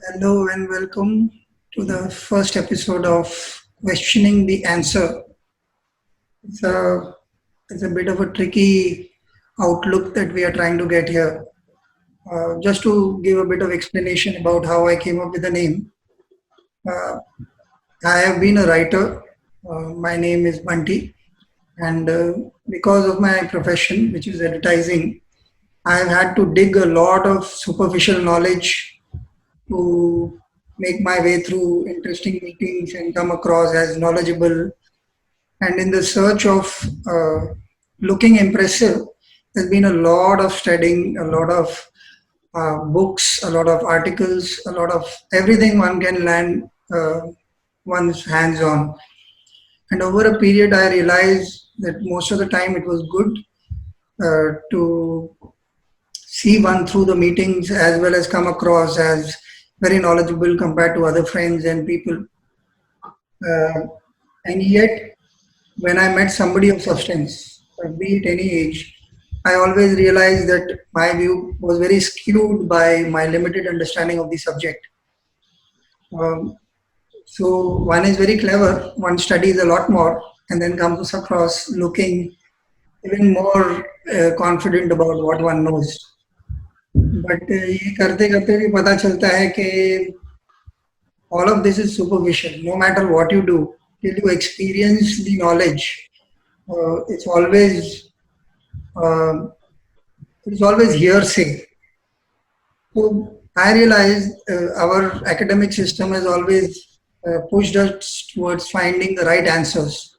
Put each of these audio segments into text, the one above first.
Hello and welcome to the first episode of Questioning the Answer. It's a, it's a bit of a tricky outlook that we are trying to get here. Just to give a bit of explanation about how I came up with the name, uh, I have been a writer. My name is Bunty, and because of my profession, which is advertising, I have had to dig a lot of superficial knowledge to make my way through interesting meetings and come across as knowledgeable. And in the search of looking impressive, there's been a lot of studying, a lot of books, a lot of articles, a lot of everything one can land one's hands on. And over a period, I realized that most of the time it was good to see one through the meetings as well as come across as very knowledgeable compared to other friends and people. Uh, and yet, when I met somebody of substance, be it any age, I always realized that my view was very skewed by my limited understanding of the subject. Um, so one is very clever, one studies a lot more, and then comes across looking even more confident about what one knows. But ये करते करते भी पता चलता है कि all of this is superficial. No matter what you do, till you experience the knowledge, it's uh, always hearsay. So I realized our academic system has always pushed us towards finding the right answers,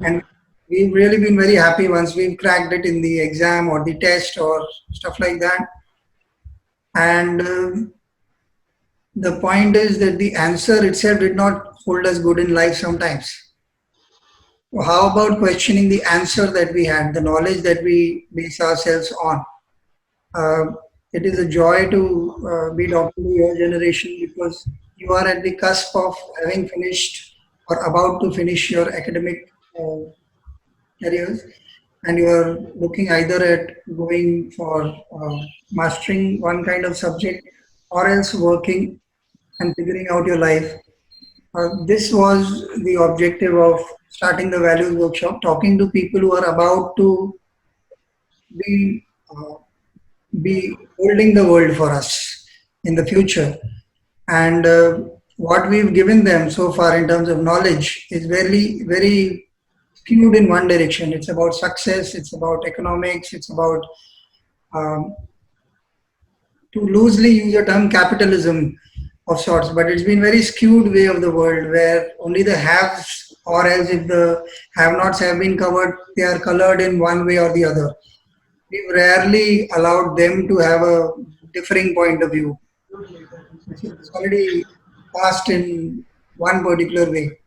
and we've really been very happy once we've cracked it in the exam or the test or stuff like that. And the point is that the answer itself did not hold us good in life sometimes. So how about questioning the answer that we had, the knowledge that we base ourselves on? Uh, it is a joy to be talking to your generation because you are at the cusp of having finished or about to finish your academic uh, careers, and you are looking either at going for mastering one kind of subject or else working and figuring out your life. This was the objective of starting the values workshop, talking to people who are about to be uh, be holding the world for us in the future. And what we've given them so far in terms of knowledge is very skewed in one direction. It's about success, it's about economics, it's about, um, to loosely use the term capitalism of sorts, but it's been very skewed way of the world where only the haves, or else if the have nots have been covered, they are colored in one way or the other. We've rarely allowed them to have a differing point of view. It's already passed in one particular way.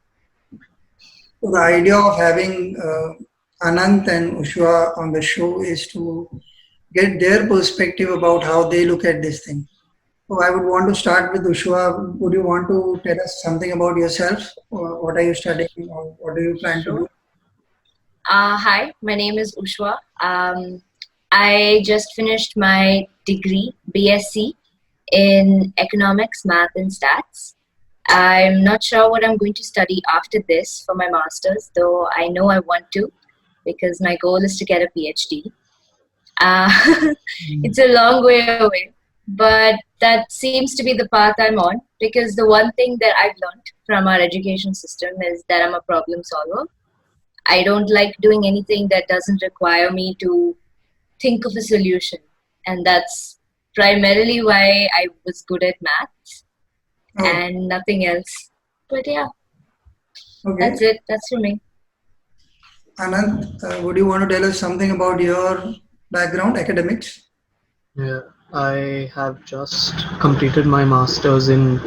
So the idea of having Anant and Ushwa on the show is to get their perspective about how they look at this thing. So I would want to start with Ushwa. Would you want to tell us something about yourself? Or what are you studying or what do you plan to Sure. do? Hi, my name is Ushwa. I just finished my degree, BSc, in economics, math, and stats. I'm not sure what I'm going to study after this for my master's, though I know I want to because my goal is to get a PhD. Uh, it's a long way away, but that seems to be the path I'm on because the one thing that I've learned from our education system is that I'm a problem solver. I don't like doing anything that doesn't require me to think of a solution. And that's primarily why I was good at maths Oh, and nothing else. But yeah, that's okay. it. That's for me. Anant, would you want to tell us something about your background, academics? Yeah, I have just completed my master's in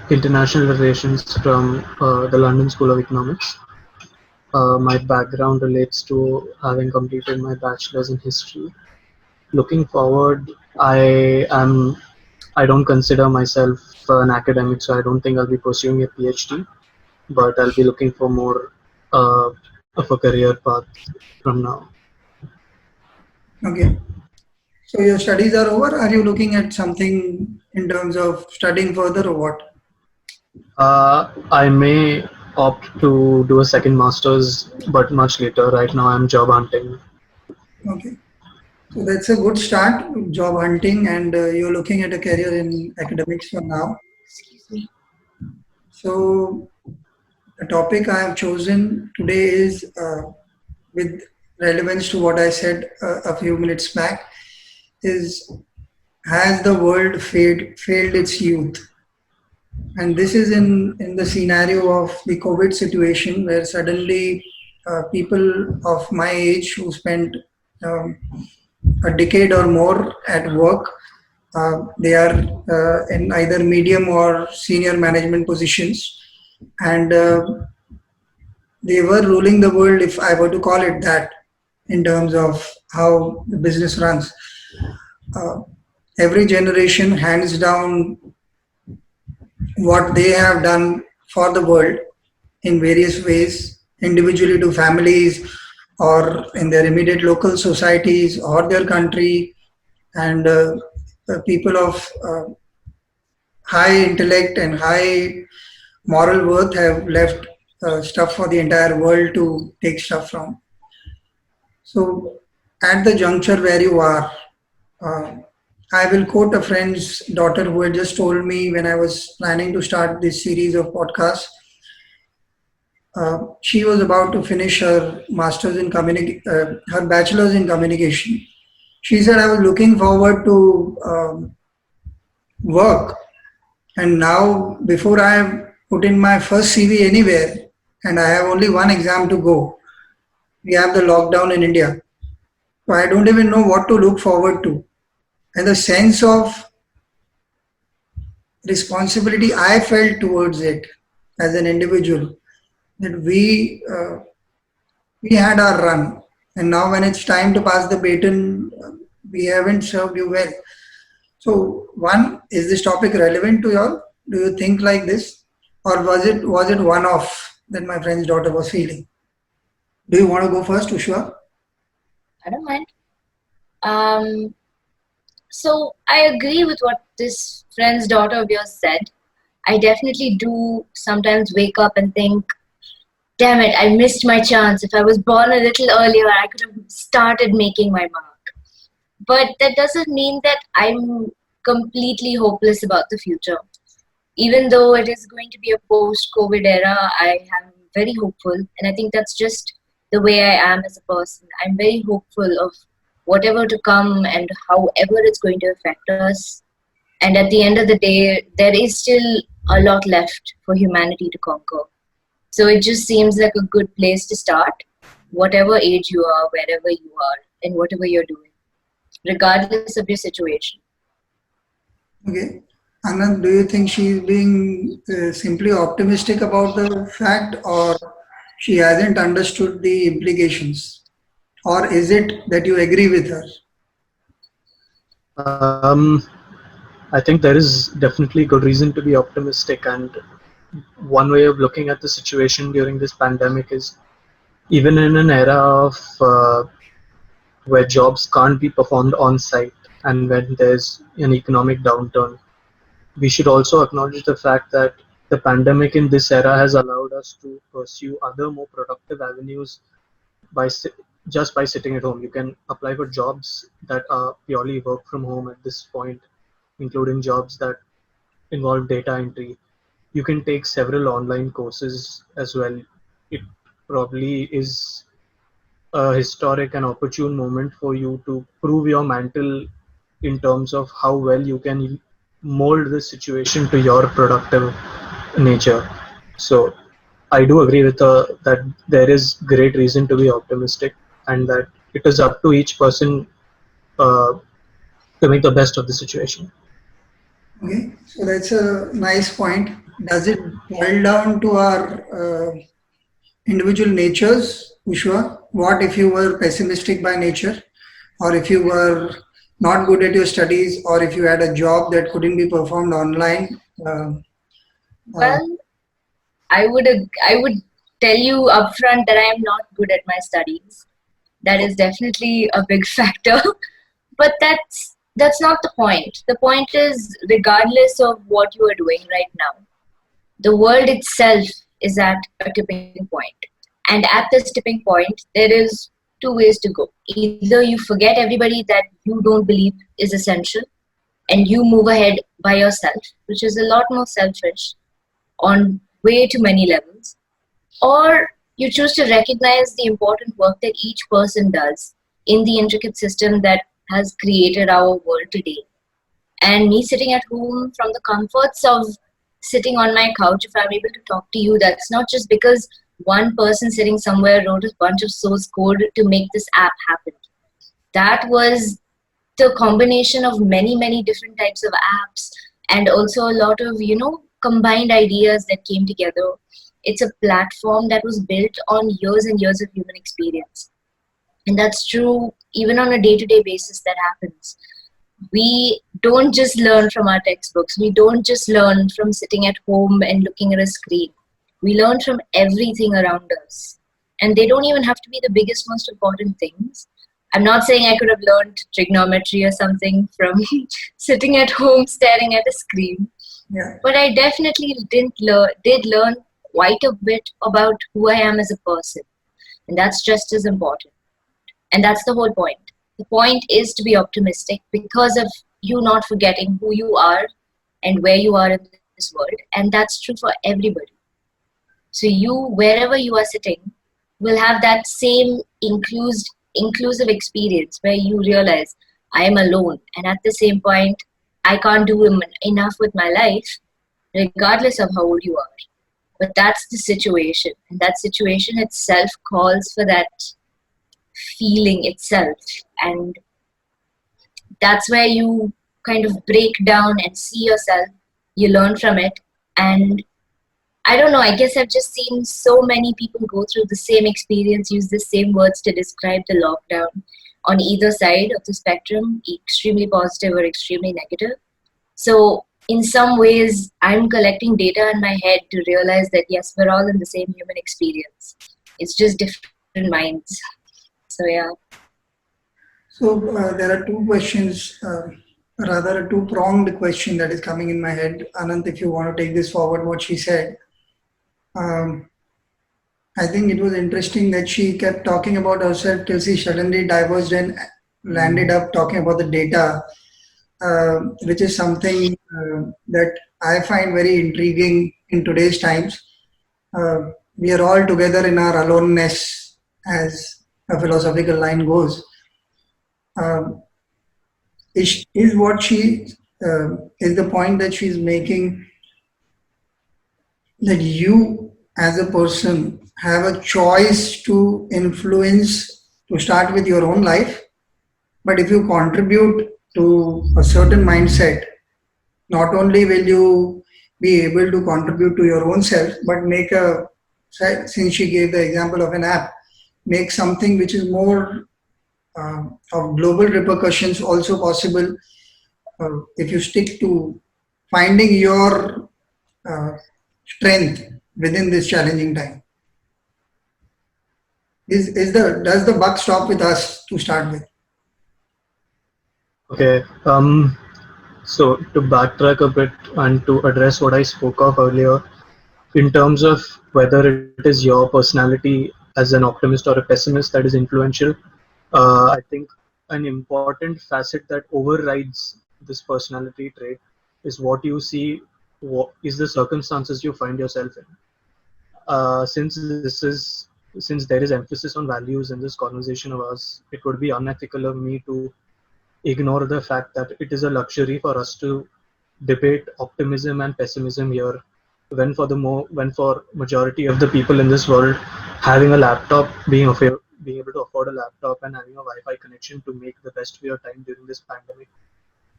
international relations from the London School of Economics. My background relates to having completed my bachelor's in history. Looking forward, I am I don't consider myself an academic, so I don't think I'll be pursuing a PhD, but I'll be looking for more of a career path from now. Okay. So your studies are over. Are you looking at something in terms of studying further or what? I may opt to do a second master's, but much later. Right now, I'm job hunting. Okay. So that's a good start, job hunting, and you're looking at a career in academics for now. Excuse me. So the topic I have chosen today is with relevance to what I said a few minutes back is has the world failed its youth? And this is in the scenario of the COVID situation where suddenly people of my age who spent um, a decade or more at work, they are in either medium or senior management positions, and they were ruling the world, if I were to call it that, in terms of how the business runs. Uh, every generation hands down what they have done for the world in various ways, individually to families or in their immediate local societies or their country, and people of high intellect and high moral worth have left stuff for the entire world to take stuff from. So, at the juncture where you are, uh, I will quote a friend's daughter who had just told me when I was planning to start this series of podcasts. She was about to finish her her bachelor's in communication. She said, "I was looking forward to work, and now before I have put in my first CV anywhere, and I have only one exam to go. We have the lockdown in India, so I don't even know what to look forward to." And the sense of responsibility I felt towards it as an individual, that we had our run, and now when it's time to pass the baton, we haven't served you well. So, one, is this topic relevant to you all? Do you think like this, or was it one off that my friend's daughter was feeling? Do you want to go first, Ushwa? I don't mind. Um, so I agree with what this friend's daughter of yours said. I definitely do sometimes wake up and think, damn it, I missed my chance. If I was born a little earlier, I could have started making my mark. But that doesn't mean that I'm completely hopeless about the future. Even though it is going to be a post-COVID era, I am very hopeful. And I think that's just the way I am as a person. I'm very hopeful of whatever to come and however it's going to affect us. And at the end of the day, there is still a lot left for humanity to conquer. So it just seems like a good place to start, whatever age you are, wherever you are, and whatever you're doing, regardless of your situation. Okay. Anand, do you think she's being simply optimistic about the fact, or she hasn't understood the implications? Or is it that you agree with her? I think there is definitely good reason to be optimistic, and one way of looking at the situation during this pandemic is even in an era of where jobs can't be performed on site and when there's an economic downturn, we should also acknowledge the fact that the pandemic in this era has allowed us to pursue other more productive avenues by just by sitting at home. You can apply for jobs that are purely work from home at this point, including jobs that involve data entry. You can take several online courses as well. It probably is a historic and opportune moment for you to prove your mantle in terms of how well you can mold the situation to your productive nature. So I do agree with that there is great reason to be optimistic, and that it is up to each person uh, to make the best of the situation. Okay, so that's a nice point. Does it boil down to our individual natures, Ushwa? What if you were pessimistic by nature, or if you were not good at your studies, or if you had a job that couldn't be performed online? Uh, Well, I would tell you upfront that I am not good at my studies. That is definitely a big factor. But that's not the point. The point is, regardless of what you are doing right now, the world itself is at a tipping point. And at this tipping point, there is two ways to go. Either you forget everybody that you don't believe is essential and you move ahead by yourself, which is a lot more selfish on way too many levels, or you choose to recognize the important work that each person does in the intricate system that has created our world today. And me sitting at home from the comforts of sitting on my couch, if I'm able to talk to you, that's not just because one person sitting somewhere wrote a bunch of source code to make this app happen. That was the combination of many different types of apps, and also a lot of, combined ideas that came together. It's a platform that was built on years and years of human experience. And that's true even on a day-to-day basis that happens. We don't just learn from our textbooks. We don't just learn from sitting at home and looking at a screen. We learn from everything around us. And they don't even have to be the biggest, most important things. I'm not saying I could have learned trigonometry or something from sitting at home staring at a screen. Yeah. But I definitely did learn quite a bit about who I am as a person. And that's just as important. And that's the whole point. The point is to be optimistic because of you not forgetting who you are and where you are in this world. And that's true for everybody. So you, wherever you are sitting, will have that same inclusive experience where you realize I am alone. And at the same point, I can't do enough with my life, regardless of how old you are. But that's the situation. And that situation itself calls for that feeling itself. And that's where you kind of break down and see yourself. You learn from it. And I don't know, I guess I've just seen so many people go through the same experience, use the same words to describe the lockdown on either side of the spectrum, extremely positive or extremely negative. So in some ways, I'm collecting data in my head to realize that yes, we're all in the same human experience. It's just different minds. So yeah. So there are two questions, rather a two-pronged question that is coming in my head. Anant, if you want to take this forward, what she said. I think it was interesting that she kept talking about herself till she suddenly diverged and landed up talking about the data, which is something that I find very intriguing in today's times. We are all together in our aloneness, as a philosophical line goes. Is what she is the point that she's making, that you as a person have a choice to influence, to start with your own life, but if you contribute to a certain mindset, not only will you be able to contribute to your own self, but make since she gave the example of an app, make something which is more of global repercussions also possible if you stick to finding your strength within this challenging time. Does the buck stop with us to start with? Okay. So to backtrack a bit and to address what I spoke of earlier, in terms of whether it is your personality as an optimist or a pessimist that is influential, I think an important facet that overrides this personality trait is what you see, what is the circumstances you find yourself in. Since there is emphasis on values in this conversation of ours, it would be unethical of me to ignore the fact that it is a luxury for us to debate optimism and pessimism here, when for majority of the people in this world, having a laptop, being able to afford a laptop and having a Wi-Fi connection to make the best of your time during this pandemic,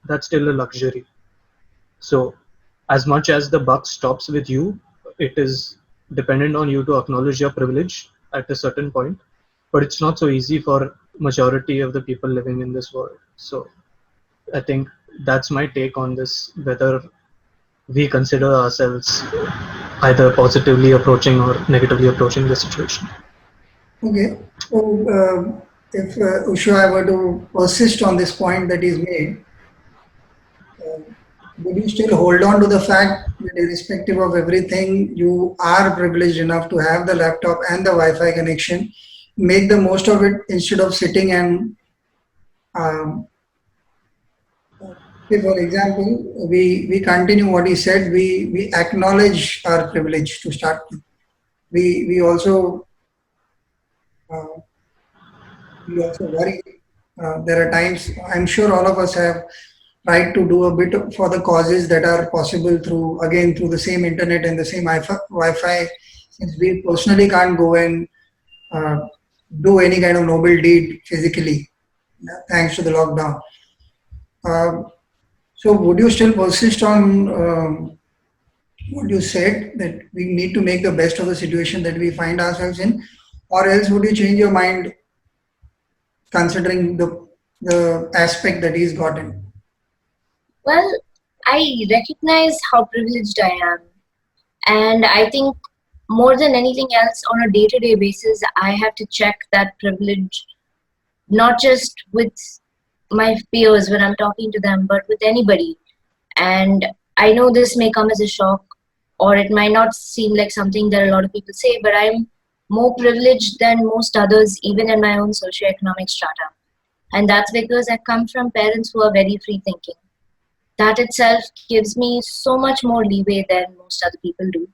that's still a luxury. So as much as the buck stops with you, it is dependent on you to acknowledge your privilege at a certain point, but it's not so easy for majority of the people living in this world. So I think that's my take on this, whether we consider ourselves either positively approaching or negatively approaching the situation. Okay. So if Ushua were to persist on this point that is made, uh, would you still hold on to the fact that irrespective of everything, you are privileged enough to have the laptop and the Wi-Fi connection, make the most of it instead of sitting and, um, say for example, we continue what he said, we acknowledge our privilege to start with. We also uh, we also worry. There are times, I'm sure all of us have tried to do a bit for the causes that are possible through, again, through the same internet and the same Wi-Fi, since we personally can't go and uh, do any kind of noble deed physically, thanks to the lockdown. Um, so would you still persist on what you said, that we need to make the best of the situation that we find ourselves in, or else would you change your mind considering the aspect that he's gotten? Well, I recognize how privileged I am. And I think more than anything else, on a day to day basis, I have to check that privilege, not just with my peers when I'm talking to them, but with anybody. And I know this may come as a shock, or it might not seem like something that a lot of people say, but I'm more privileged than most others, even in my own socioeconomic strata. And that's because I come from parents who are very free thinking. That itself gives me so much more leeway than most other people do.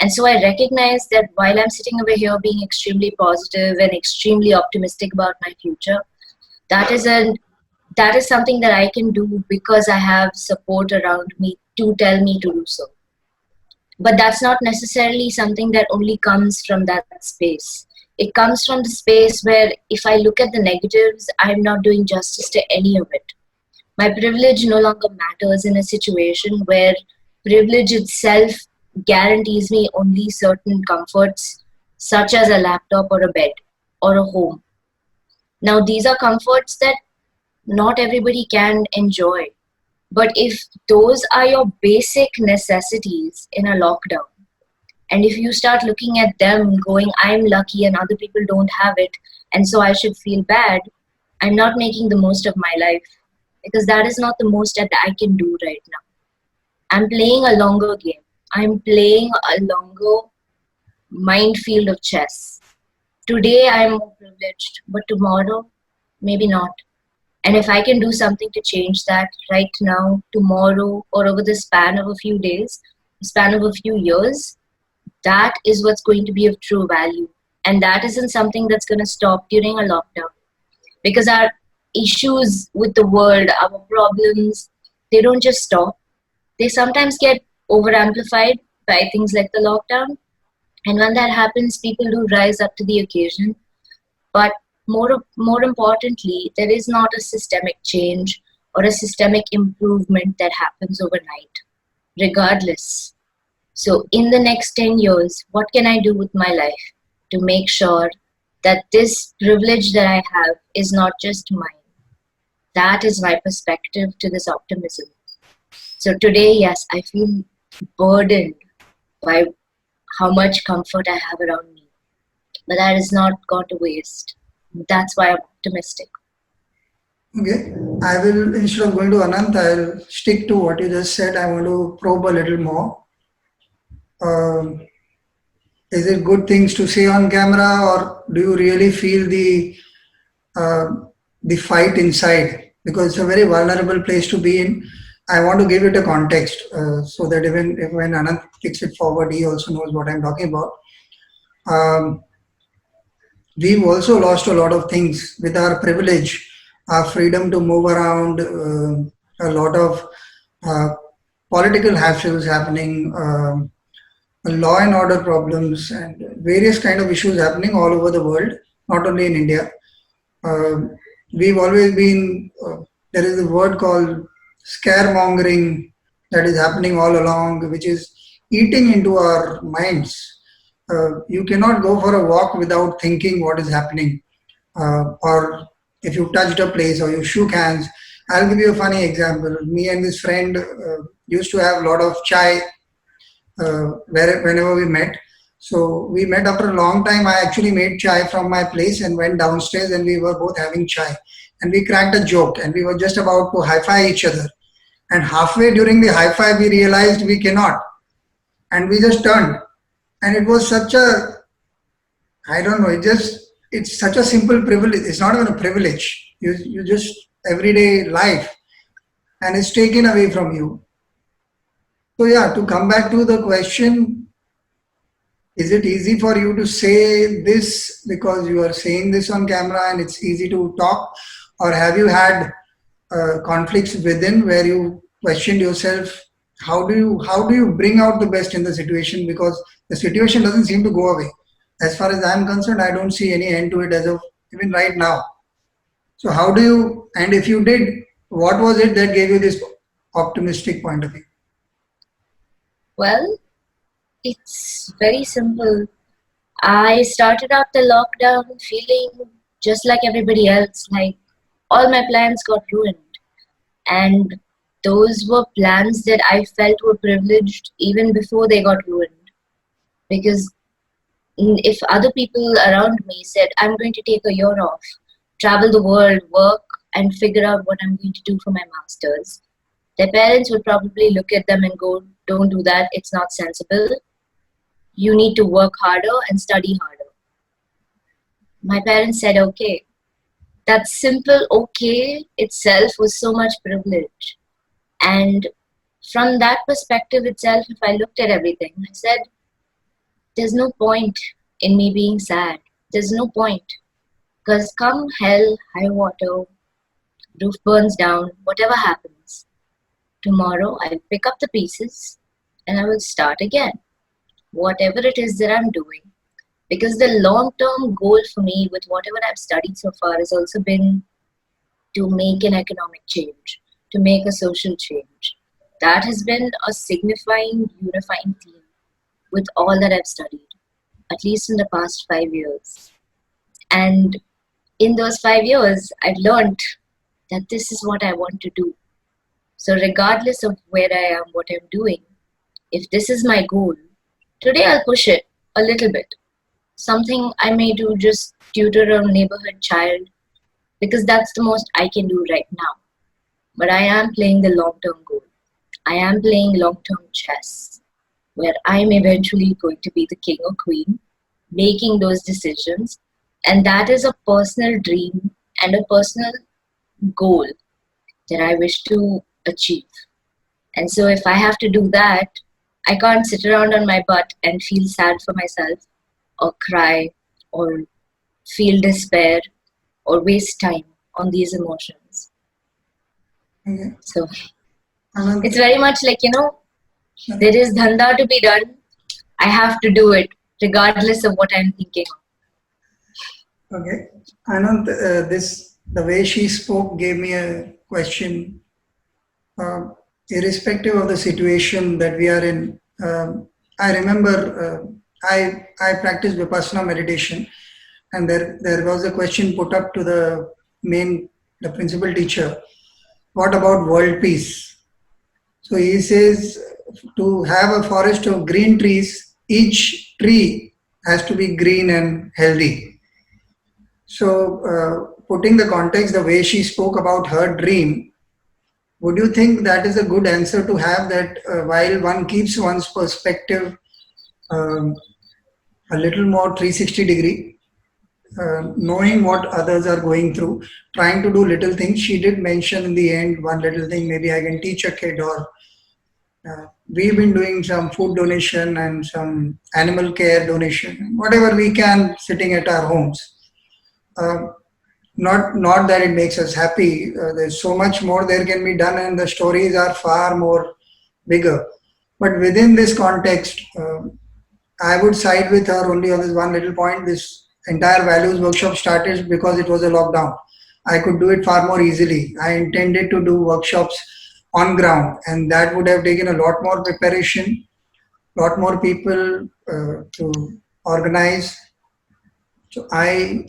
And so I recognize that while I'm sitting over here being extremely positive and extremely optimistic about my future, that is a that is something that I can do because I have support around me to tell me to do so. But that's not necessarily something that only comes from that space. It comes from the space where if I look at the negatives, I'm not doing justice to any of it. My privilege no longer matters in a situation where privilege itself guarantees me only certain comforts, such as a laptop or a bed or a home. Now, these are comforts that not everybody can enjoy. But if those are your basic necessities in a lockdown, and if you start looking at them going, I'm lucky and other people don't have it, and so I should feel bad, I'm not making the most of my life, because that is not the most that I can do right now. I'm playing a longer game. I'm playing a longer minefield of chess. Today I'm more privileged, but tomorrow, maybe not. And if I can do something to change that right now, tomorrow, or over the span of a few days, span of a few years, that is what's going to be of true value. And that isn't something that's going to stop during a lockdown. Because our issues with the world, our problems, they don't just stop. They sometimes get over amplified by things like the lockdown. And when that happens, people do rise up to the occasion. But more importantly, there is not a systemic change or a systemic improvement that happens overnight, regardless. So in the next 10 years, what can I do with my life to make sure that this privilege that I have is not just mine? That is my perspective to this optimism. So today, yes, I feel burdened by how much comfort I have around me. But that is not gone to waste. That's why I'm optimistic. Okay, I will, instead of going to Anant, I'll stick to what you just said. I want to probe a little more. Um, is it good things to say on camera, or do you really feel uh, the fight inside? Because it's a very vulnerable place to be in. I want to give it a context so that even if when Anant kicks it forward, he also knows what I'm talking about. We've also lost a lot of things with our privilege, our freedom to move around, a lot of uh, political hassles happening, law and order problems, and various kind of issues happening all over the world, not only in India. We've always been, there is a word called scaremongering that is happening all along, which is eating into our minds. You cannot go for a walk without thinking what is happening. Or if you touched a place or you shook hands. I'll give you a funny example. Me and this friend used to have a lot of chai whenever we met. So we met after a long time. I actually made chai from my place and went downstairs, and we were both having chai. And we cracked a joke, and we were just about to high-five each other. And halfway during the high-five, we realized we cannot. And we just turned. And it was such a, I don't know, it's such a simple privilege. It's not even a privilege. You just, everyday life. And it's taken away from you. So yeah, to come back to the question, is it easy for you to say this because you are saying this on camera and it's easy to talk? Or have you had conflicts within where you questioned yourself? How do you bring out the best in the situation? Because the situation doesn't seem to go away. As far as I'm concerned, I don't see any end to it as of even right now. So how do you, and if you did, what was it that gave you this optimistic point of view? Well, it's very simple. I started out the lockdown feeling just like everybody else, like all my plans got ruined. And those were plans that I felt were privileged even before they got ruined. Because if other people around me said, I'm going to take a year off, travel the world, work, and figure out what I'm going to do for my master's, their parents would probably look at them and go, don't do that, it's not sensible. You need to work harder and study harder. My parents said, okay. That simple okay itself was so much privilege. And from that perspective itself, if I looked at everything, I said, there's no point in me being sad. There's no point. Because come hell, high water, roof burns down, whatever happens, tomorrow I'll pick up the pieces and I will start again. Whatever it is that I'm doing. Because the long-term goal for me with whatever I've studied so far has also been to make an economic change, to make a social change. That has been a signifying, unifying theme with all that I've studied, at least in the past 5 years. And in those 5 years, I've learned that this is what I want to do. So regardless of where I am, what I'm doing, if this is my goal, today I'll push it a little bit. Something I may do, just tutor a neighborhood child, because that's the most I can do right now. But I am playing the long-term goal. I am playing long-term chess, where I'm eventually going to be the king or queen, making those decisions. And that is a personal dream and a personal goal that I wish to achieve. And so if I have to do that, I can't sit around on my butt and feel sad for myself, or cry, or feel despair, or waste time on these emotions. Okay. So it's very much like, there is dhanda to be done. I have to do it, regardless of what I'm thinking of. Okay. Anand, the way she spoke gave me a question. Irrespective of the situation that we are in, I remember I practiced Vipassana meditation, and there was a question put up to the principal teacher. What about world peace? So he says, to have a forest of green trees, each tree has to be green and healthy. So putting the context, the way she spoke about her dream, would you think that is a good answer to have, that while one keeps one's perspective a little more 360 degree, knowing what others are going through, trying to do little things. She did mention in the end one little thing, maybe I can teach a kid, or we've been doing some food donation and some animal care donation, whatever we can, sitting at our homes. Not that it makes us happy. There's so much more there can be done, and the stories are far more bigger. But within this context, I would side with her only on this one little point. This entire values workshop started because it was a lockdown. I could do it far more easily. I intended to do workshops on ground, and that would have taken a lot more preparation, lot more people to organize. So I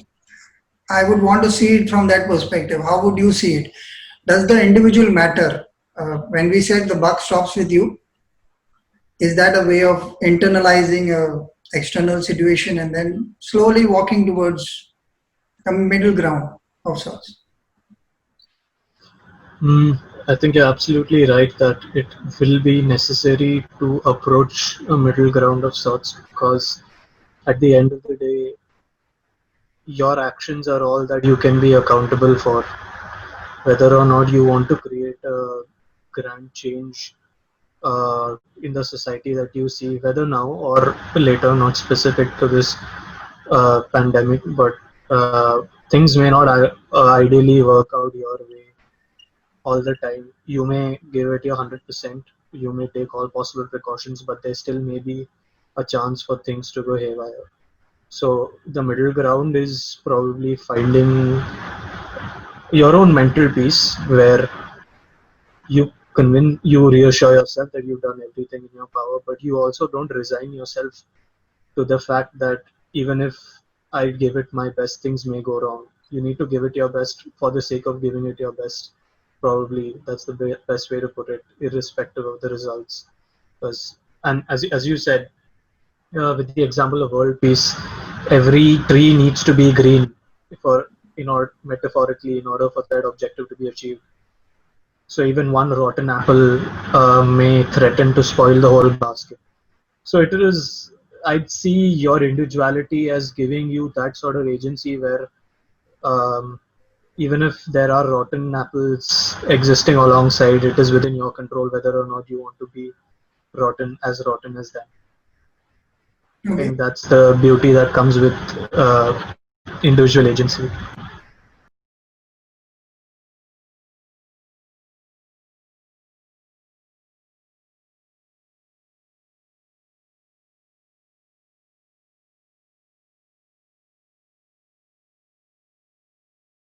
would want to see it from that perspective. How would you see it? Does the individual matter? When we said the buck stops with you, is that a way of internalizing external situation and then slowly walking towards a middle ground of sorts. I think you're absolutely right that it will be necessary to approach a middle ground of sorts, because at the end of the day, your actions are all that you can be accountable for. Whether or not you want to create a grand change in the society that you see, whether now or later, not specific to this pandemic, but things may not ideally work out your way all the time. You may give it your 100%, you may take all possible precautions, but there still may be a chance for things to go haywire. So the middle ground is probably finding your own mental peace, where you reassure yourself that you've done everything in your power, but you also don't resign yourself to the fact that even if I give it my best, things may go wrong. You need to give it your best for the sake of giving it your best. Probably that's the best way to put it, irrespective of the results. And as you said, with the example of world peace, every tree needs to be green metaphorically, in order for that objective to be achieved. So even one rotten apple may threaten to spoil the whole basket. So I'd see your individuality as giving you that sort of agency where even if there are rotten apples existing alongside, it is within your control whether or not you want to be rotten as them. I Okay. think that's the beauty that comes with individual agency.